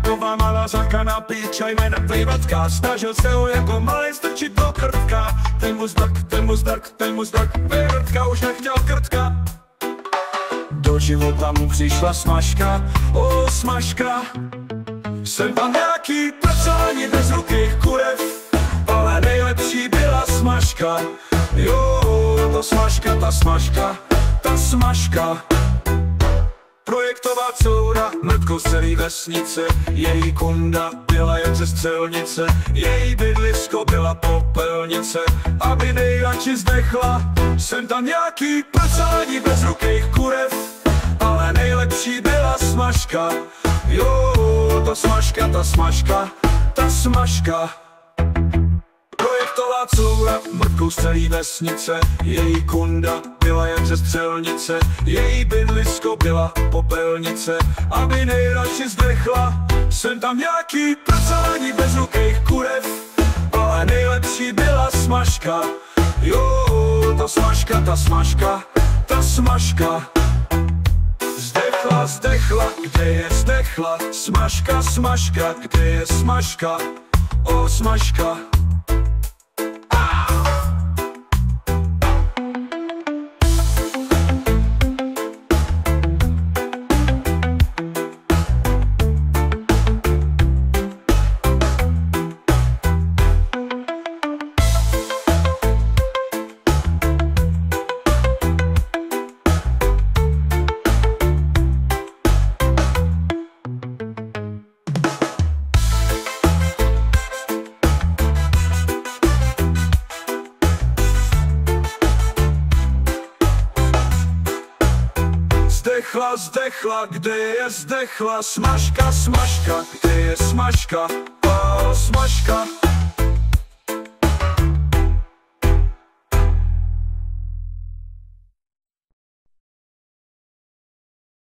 taková malá za kanapy, čaj jménem Plivatka. Snažil se ho jako malej strčit do krtka. Ten mu zdrak, Plivatka už nechtěl krtka. Do života mu přišla smažka, smažka. Jsem tam nějaký prcání bezrukých kurev, ale nejlepší byla smažka. Jo, ta smažka, ta smažka, ta smažka. Projektová coura, mrtko z celý vesnice. Její kunda byla jen ze střelnice, její bydlisko byla popelnice. Aby nejradši zdechla, jsem tam nějaký prcání bezrukých kurev, ale nejlepší byla smažka. Jo, ta smažka, ta smažka, ta smažka. Projektová coura, mrtkou z celý vesnice. Její kunda byla jen ze střelnice, její bydlisko byla popelnice. Aby nejradši zdechla, jsem tam nějaký prcání bezrukých kurev, ale nejlepší byla smažka. Jo, ta smažka, ta smažka, ta smažka. Zdechla, zdechla, kde je zdechla? Smažka, smažka, kde je smažka? Smažka. Zdechla, zdechla, kde je zdechla? Smažka, smažka, kde je smažka? Smažka.